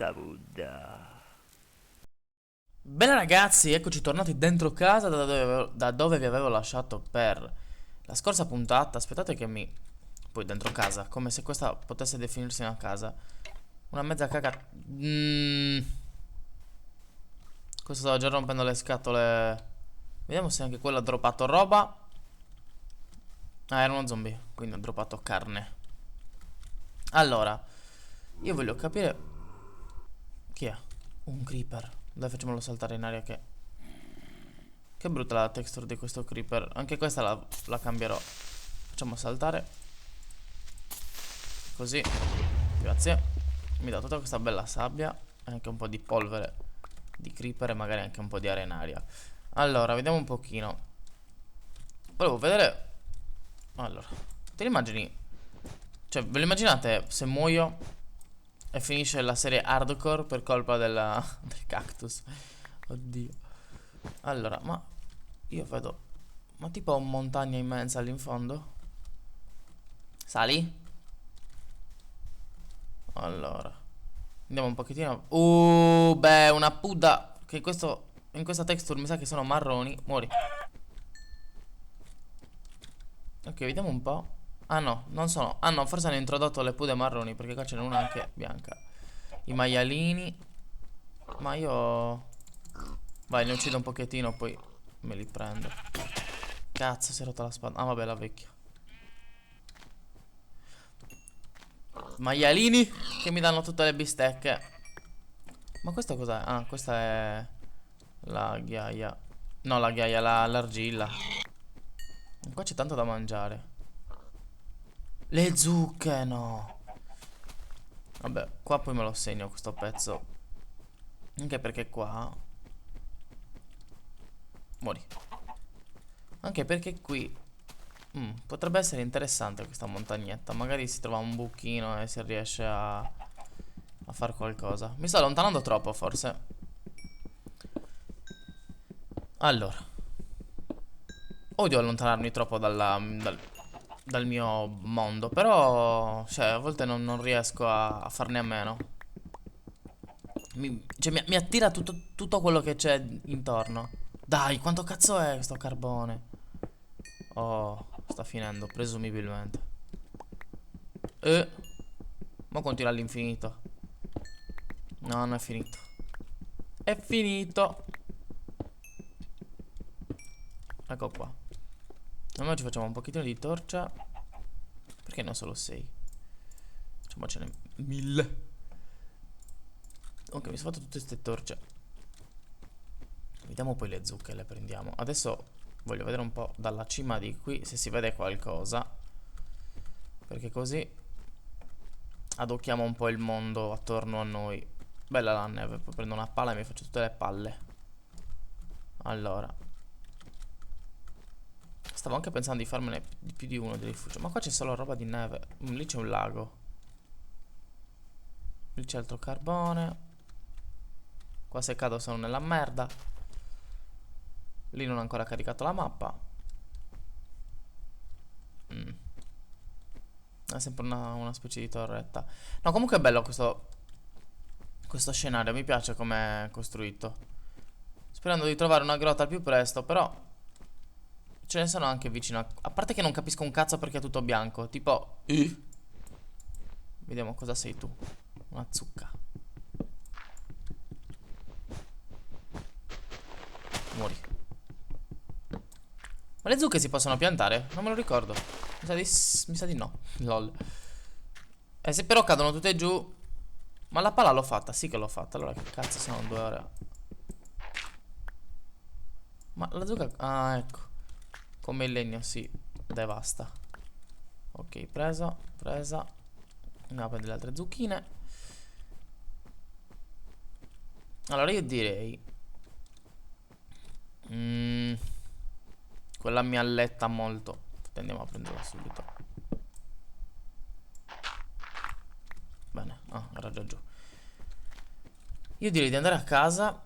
Pizza Buddha. Bene ragazzi, eccoci tornati dentro casa da dove vi avevo lasciato per la scorsa puntata. Aspettate che mi... Poi dentro casa, come se questa potesse definirsi una casa. Una mezza caga... Questo stava già rompendo le scatole. Vediamo se anche quello ha droppato roba. Ah, era uno zombie, quindi ha droppato carne. Allora, io voglio capire... Chi è? Un creeper. Dai, facciamolo saltare in aria che brutta la texture di questo creeper. Anche questa la cambierò. Facciamo saltare. Così. Grazie. Mi dà tutta questa bella sabbia. E anche un po' di polvere di creeper e magari anche un po' di arenaria. Allora, vediamo un pochino. Volevo vedere. Allora, te li immagini? Cioè, ve lo immaginate se muoio e finisce la serie hardcore per colpa del cactus? Oddio. Allora, ma io vedo... Ma tipo montagna immensa lì in fondo? Sali? Allora, andiamo un pochettino. Beh, una puda. Che in questa texture mi sa che sono marroni. Muori. Ok, vediamo un po'. Ah no, non sono. Ah no, forse hanno introdotto le pude marroni. Perché qua ce n'è una anche bianca. I maialini. Ma io... Vai, ne uccido un pochettino, poi me li prendo. Cazzo, si è rotta la spada. Ah vabbè, la vecchia. Maialini che mi danno tutte le bistecche. Ma questa cos'è? Ah, questa è la ghiaia. No, la ghiaia, l'argilla. Qua c'è tanto da mangiare. Le zucche, no. Vabbè, qua poi me lo segno questo pezzo. Anche perché qua... Muori. Anche perché qui... potrebbe essere interessante questa montagnetta. Magari si trova un buchino e si riesce a fare qualcosa. Mi sto allontanando troppo, forse. Allora, odio allontanarmi troppo dal mio mondo. Però, cioè, a volte non riesco a farne a meno. Mi attira tutto quello che c'è intorno. Dai, quanto cazzo è questo carbone? Oh, sta finendo, presumibilmente. Ma continua all'infinito. No, non è finito. È finito. Ecco qua. Allora ci facciamo un pochettino di torcia. Perché non solo 6? Facciamocene 1000. Ok, mi sono fatto tutte queste torce. Vediamo poi le zucche, le prendiamo. Adesso voglio vedere un po' dalla cima di qui se si vede qualcosa. Perché così adocchiamo un po' il mondo attorno a noi. Bella la neve. Poi prendo una palla e mi faccio tutte le palle. Allora, stavo anche pensando di farmene di più di uno di rifugio. Ma qua c'è solo roba di neve. Lì c'è un lago. Lì c'è altro carbone. Qua se cado sono nella merda. Lì non ho ancora caricato la mappa. È sempre una specie di torretta. No, comunque è bello questo scenario. Mi piace come è costruito. Sperando di trovare una grotta al più presto. Però ce ne sono anche vicino a parte che non capisco un cazzo perché è tutto bianco. Tipo vediamo cosa sei tu. Una zucca. Muori. Ma le zucche si possono piantare? Non me lo ricordo. Mi sa di no. Lol. Se però cadono tutte giù. Ma la pala l'ho fatta, sì che l'ho fatta. Allora che cazzo sono 2 ore? Ma la zucca... Ah, ecco. Come il legno si devasta. Ok, presa. Andiamo a prendere le altre zucchine. Allora io direi quella mi alletta molto. Andiamo a prenderla subito. Bene, era già giù. Io direi di andare a casa.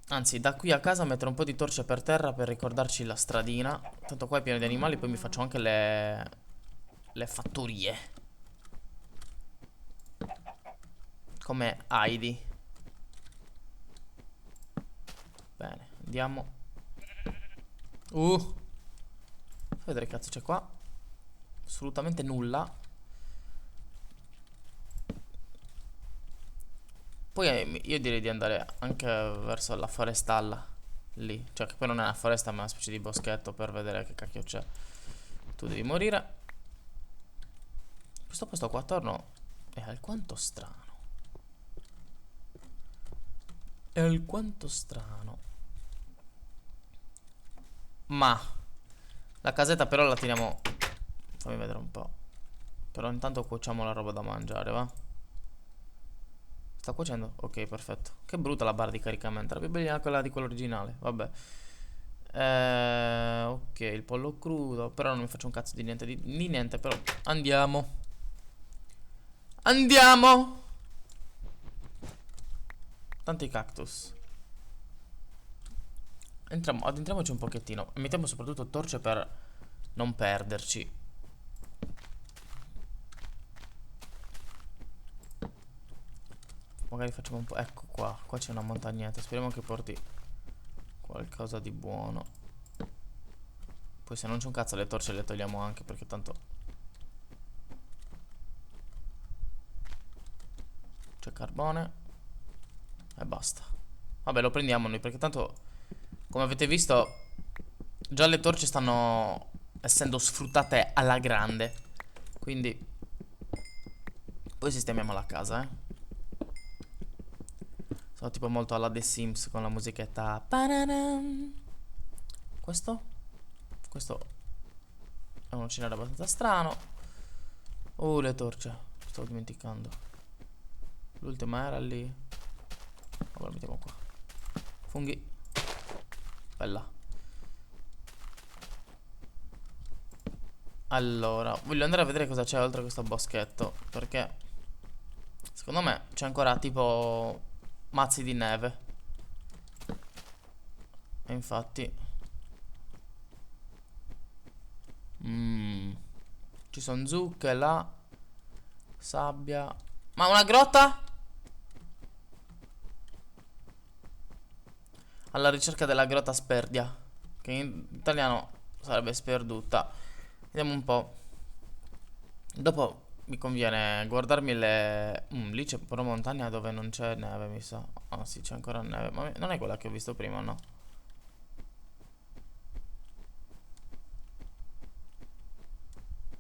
Anzi, da qui a casa mettere un po' di torce per terra per ricordarci la stradina. Tanto qua è pieno di animali, poi mi faccio anche le fattorie. come Heidi. Bene, andiamo. Fai vedere che cazzo c'è qua. Assolutamente nulla. Poi io direi di andare anche verso la forestalla. Lì, cioè che poi non è una foresta ma è una specie di boschetto, per vedere che cacchio c'è. Tu devi morire. Questo posto qua attorno è alquanto strano. È alquanto strano. Ma la casetta però la teniamo. Fammi vedere un po'. Però intanto cuociamo la roba da mangiare, va? Sta cuocendo? Ok, perfetto. Che brutta la barra di caricamento. Era più bella quella di quello originale. Vabbè. Ok, il pollo crudo. Però non mi faccio un cazzo di niente. Di niente, però. Andiamo. Andiamo. Tanti cactus. Addentriamoci un pochettino. E mettiamo soprattutto torce per non perderci. Magari facciamo un po'. Ecco qua. Qua c'è una montagnetta. Speriamo che porti qualcosa di buono. Poi se non c'è un cazzo le torce le togliamo anche, perché tanto c'è carbone. E basta. Vabbè, lo prendiamo noi, perché tanto, come avete visto, già le torce stanno essendo sfruttate alla grande. Quindi poi sistemiamo la casa, Sono tipo molto alla The Sims con la musichetta. Pararam. Questo? Questo è uno scenario abbastanza strano. Le torce. Stavo dimenticando. L'ultima era lì. Ora lo mettiamo qua. Funghi. Bella. Allora, voglio andare a vedere cosa c'è oltre questo boschetto, perché secondo me c'è ancora tipo mazzi di neve. E infatti ci sono zucche là. Sabbia. Ma una grotta? Alla ricerca della grotta sperdia, che in italiano sarebbe sperduta. Vediamo un po'. Dopo mi conviene guardarmi le. Lì c'è una montagna dove non c'è neve, mi sa. Ah sì, c'è ancora neve. Ma non è quella che ho visto prima, no?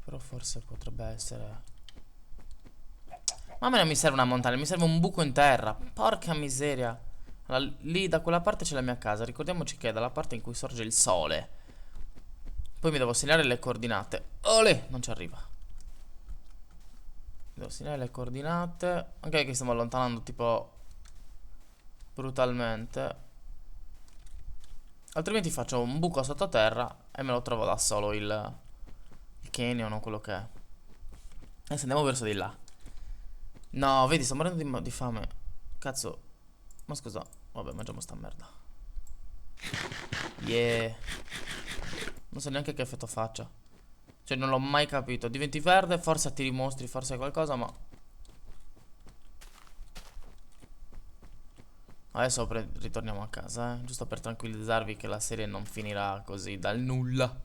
Però forse potrebbe essere. Ma a me non mi serve una montagna, mi serve un buco in terra. Porca miseria. Allora, lì da quella parte c'è la mia casa. Ricordiamoci che è dalla parte in cui sorge il sole. Poi mi devo segnare le coordinate. Olè, non ci arriva. Devo segnare le coordinate. Ok, che stiamo allontanando tipo brutalmente. Altrimenti faccio un buco sottoterra e me lo trovo da solo il canyon o quello che è. Adesso andiamo verso di là. No, vedi, sto morendo di fame. Cazzo. Ma scusa. Vabbè, mangiamo sta merda. Yeah. Non so neanche che effetto faccia. Cioè, non l'ho mai capito. Diventi verde, forse attiri mostri, forse qualcosa, ma adesso ritorniamo a casa, giusto per tranquillizzarvi che la serie non finirà così dal nulla.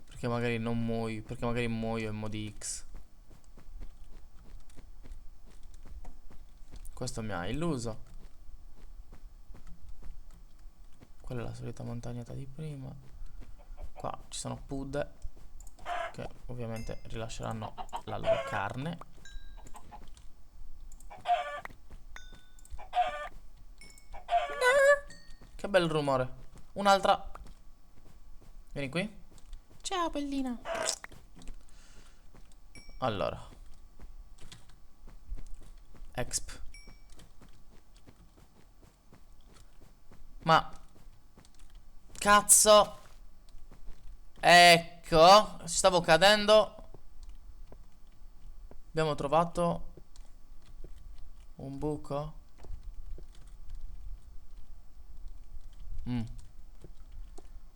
Perché magari non muoio. Perché magari muoio in modi X. Questo mi ha illuso. Quella è la solita montagnata di prima. Qua ci sono pud che ovviamente rilasceranno la loro carne. Che bel rumore. Un'altra. Vieni qui. Ciao bellina. Allora exp. Ma cazzo. Ecco, stavo cadendo. Abbiamo trovato un buco. Mi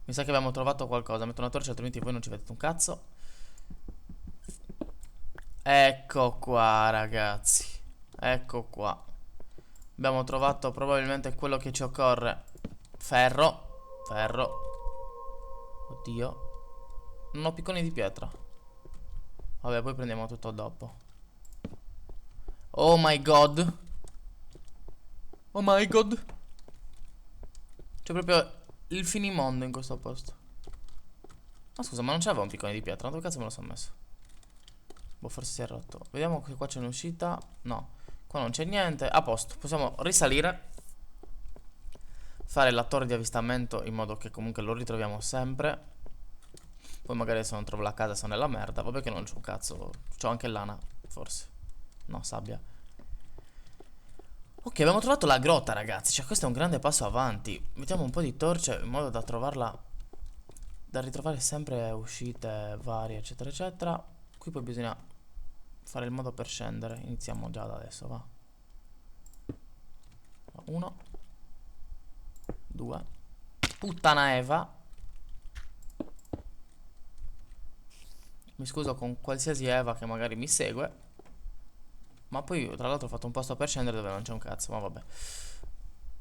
sa che abbiamo trovato qualcosa. Metto una torcia, altrimenti voi non ci vedete un cazzo. Ecco qua, ragazzi. Ecco qua. Abbiamo trovato probabilmente quello che ci occorre. Ferro. Ferro. Oddio. Non ho picconi di pietra. Vabbè, poi prendiamo tutto dopo. Oh my god. Oh my god. C'è proprio il finimondo in questo posto. Ma scusa, ma non c'aveva un piccone di pietra? Dove cazzo me lo sono messo? Boh, forse si è rotto. Vediamo che qua c'è un'uscita. No, qua non c'è niente. A posto, possiamo risalire. Fare la torre di avvistamento in modo che comunque lo ritroviamo sempre. Poi magari se non trovo la casa sono nella merda. Vabbè che non c'ho un cazzo. C'ho anche lana, forse. No, sabbia. Ok, abbiamo trovato la grotta, ragazzi. Cioè, questo è un grande passo avanti. Mettiamo un po' di torce in modo da trovarla. Da ritrovare sempre uscite varie, eccetera, eccetera. Qui poi bisogna fare il modo per scendere. Iniziamo già da adesso, va. 1 2. Puttana Eva. Mi scuso con qualsiasi Eva che magari mi segue. Ma poi tra l'altro ho fatto un posto per scendere dove non c'è un cazzo. Ma vabbè.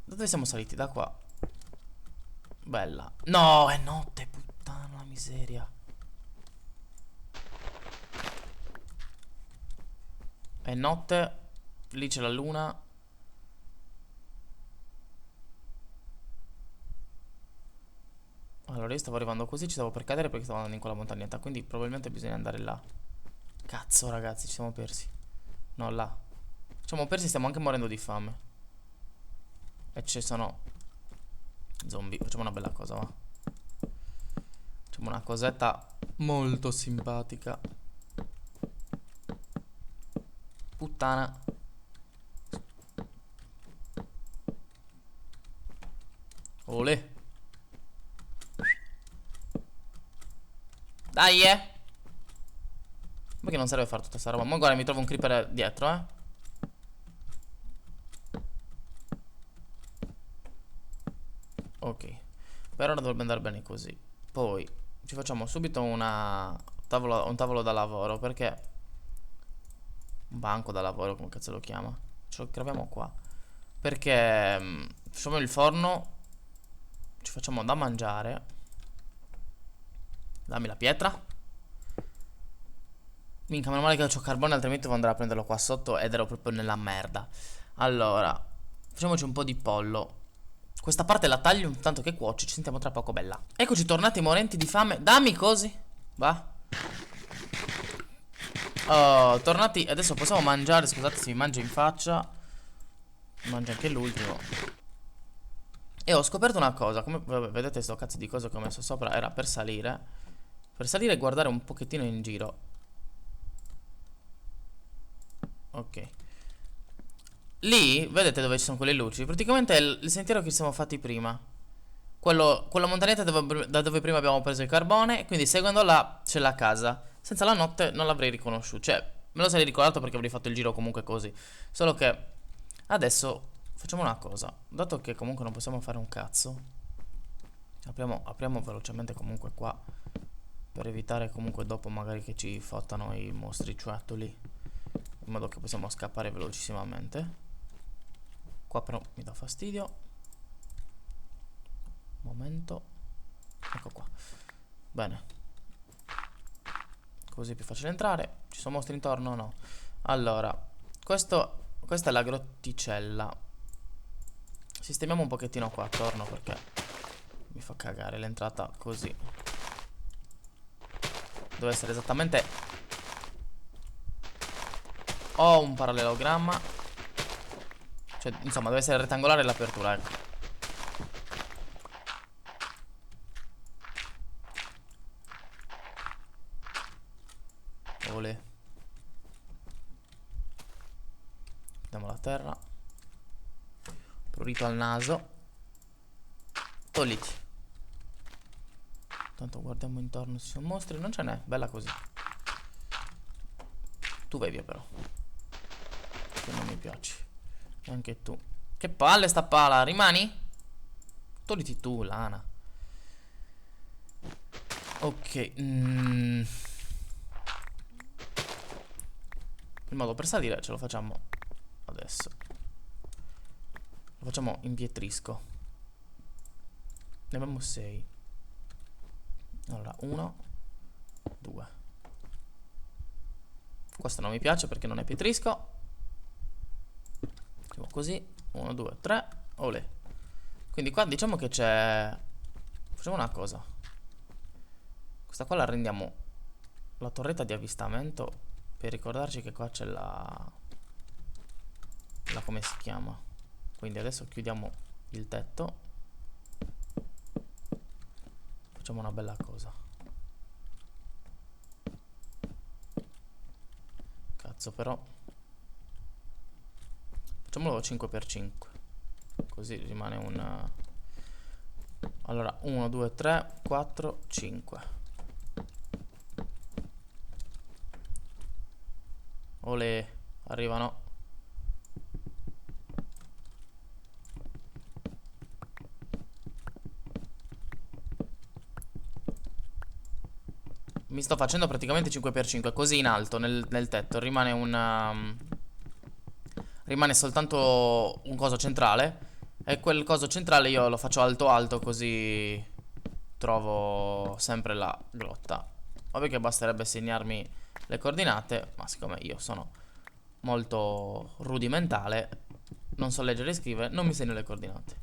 Da dove siamo saliti? Da qua. Bella. No, è notte, puttana la miseria. È notte. Lì c'è la luna. Allora io stavo arrivando così, ci stavo per cadere perché stavo andando in quella montagnetta. Quindi probabilmente bisogna andare là. Cazzo ragazzi, ci siamo persi. No, là. Ci siamo persi, stiamo anche morendo di fame. E ci sono zombie. Facciamo una bella cosa, va. Facciamo una cosetta molto simpatica. Puttana. Olè. Dai, perché non serve fare tutta sta roba. Ma guarda, mi trovo un creeper dietro, Ok. Per ora dovrebbe andare bene così. Poi ci facciamo subito un tavolo da lavoro. Perché un banco da lavoro, come cazzo lo chiama. Ce lo graviamo qua. Perché facciamo il forno. Ci facciamo da mangiare. Dammi la pietra. Minchia, meno male che ho carbone, altrimenti devo andare a prenderlo qua sotto ed ero proprio nella merda. Allora, facciamoci un po' di pollo. Questa parte la taglio tanto che cuoce, ci sentiamo tra poco, bella. Eccoci tornati morenti di fame. Dammi cosi. Va. Oh, tornati. Adesso possiamo mangiare. Scusate se mi mangio in faccia. Mangio anche l'ultimo. E ho scoperto una cosa. Come vabbè, vedete sto cazzo di cosa che ho messo sopra. Era per salire. Per salire e guardare un pochettino in giro. Ok. Lì, vedete dove ci sono quelle luci? Praticamente è il sentiero che ci siamo fatti prima. Quella montagnetta da dove prima abbiamo preso il carbone. Quindi seguendo là c'è la casa. Senza la notte non l'avrei riconosciuto. Cioè, me lo sarei ricordato perché avrei fatto il giro comunque così. Solo che adesso facciamo una cosa. Dato che comunque non possiamo fare un cazzo, apriamo velocemente comunque qua. Per evitare comunque dopo magari che ci fottano i mostriciattoli. In modo che possiamo scappare velocissimamente. Qua però mi dà fastidio. Momento. Ecco qua. Bene. Così è più facile entrare. Ci sono mostri intorno? No. Allora, questa è la grotticella. Sistemiamo un pochettino qua attorno perché mi fa cagare l'entrata così. Deve essere esattamente... Ho un parallelogramma. Cioè, insomma, deve essere rettangolare l'apertura, ecco. Olè. Prendiamo la terra. Prurito al naso. Togliti. Tanto guardiamo intorno se ci sono mostri. Non ce n'è, bella così. Tu vai via però. Che non mi piaci. E anche tu. Che palle sta pala, rimani? Togliti tu, lana. Ok. Il modo per salire ce lo facciamo adesso. Lo facciamo in pietrisco. Ne abbiamo 6. Allora, 1, 2. Questo non mi piace perché non è pietrisco. Facciamo così. 1, 2, 3. Olè. Quindi qua diciamo che c'è... Facciamo una cosa. Questa qua la rendiamo la torretta di avvistamento, per ricordarci che qua c'è la come si chiama. Quindi adesso chiudiamo il tetto. Facciamo una bella cosa. Cazzo però. Facciamolo 5x5. Così rimane un... Allora 1, 2, 3, 4, 5. Olè, arrivano. Mi sto facendo praticamente 5x5. Così in alto nel tetto rimane un... rimane soltanto un coso centrale. E quel coso centrale io lo faccio alto alto, così trovo sempre la grotta. Vabbè che basterebbe segnarmi le coordinate, ma siccome io sono molto rudimentale, non so leggere e scrivere, non mi segno le coordinate.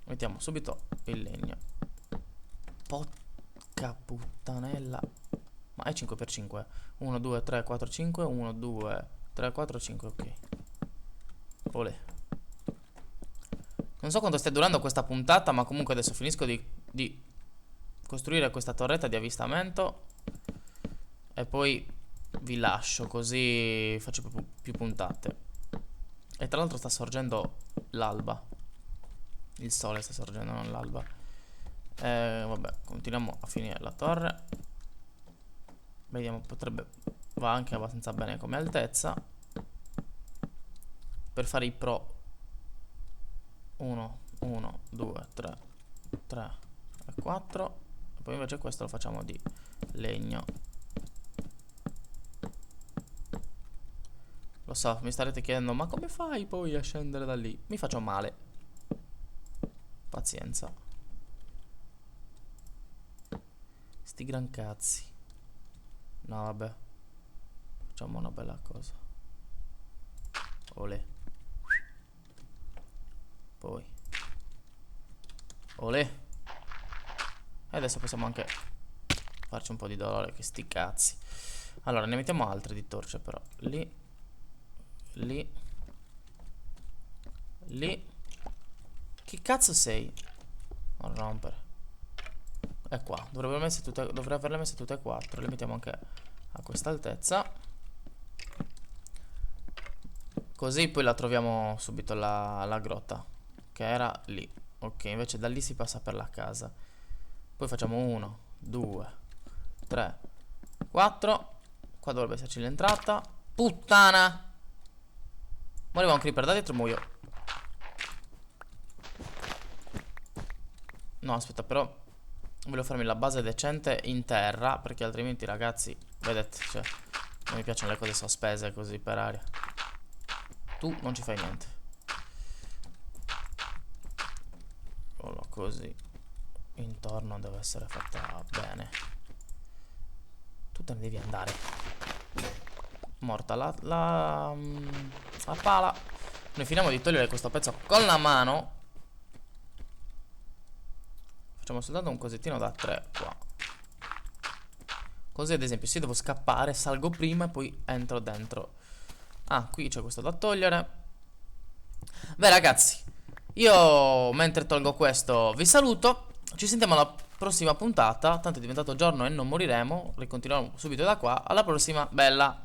Mettiamo subito il legno. Porca puttanella. Ma è 5x5. 1, 2, 3, 4, 5. 1, 2, 3, 4, 5. Ok. Olè. Non so quanto stia durando questa puntata, ma comunque adesso finisco di costruire questa torretta di avvistamento e poi vi lascio, così faccio più puntate. E tra l'altro sta sorgendo l'alba. Il sole sta sorgendo, non l'alba. Vabbè, continuiamo a finire la torre. Vediamo, potrebbe... va anche abbastanza bene come altezza. Per fare i pro 1, 1, 2, 3, 3 e 4. E poi invece questo lo facciamo di legno. Lo so, mi starete chiedendo, ma come fai poi a scendere da lì? Mi faccio male. Pazienza. Sti gran cazzi. No, vabbè. Facciamo una bella cosa. Olè. Poi olè. E adesso possiamo anche farci un po' di dolore, che sti cazzi. Allora ne mettiamo altre di torce però. Lì. Lì. Lì. Che cazzo sei? Non rompere. E qua dovrei averle messe tutte e 4. Le mettiamo anche a questa altezza, così poi la troviamo subito la grotta, che era lì. Ok, invece da lì si passa per la casa. Poi facciamo 1, 2, 3, 4. Qua dovrebbe esserci l'entrata. Puttana! Ma arriva un creeper da dietro e muoio. No, aspetta, però voglio farmi la base decente in terra, perché altrimenti, ragazzi, vedete, cioè, non mi piacciono le cose sospese così per aria. Tu non ci fai niente. Eccolo così. Intorno deve essere fatta bene. Tu te ne devi andare. Morta la pala. Noi finiamo di togliere questo pezzo con la mano. Facciamo soltanto un cosettino da 3 qua. Così ad esempio se devo scappare salgo prima e poi entro dentro. Ah, qui c'è questo da togliere. Beh ragazzi, io mentre tolgo questo vi saluto. Ci sentiamo alla prossima puntata. Tanto è diventato giorno e non moriremo. Ricontinuiamo subito da qua. Alla prossima, bella.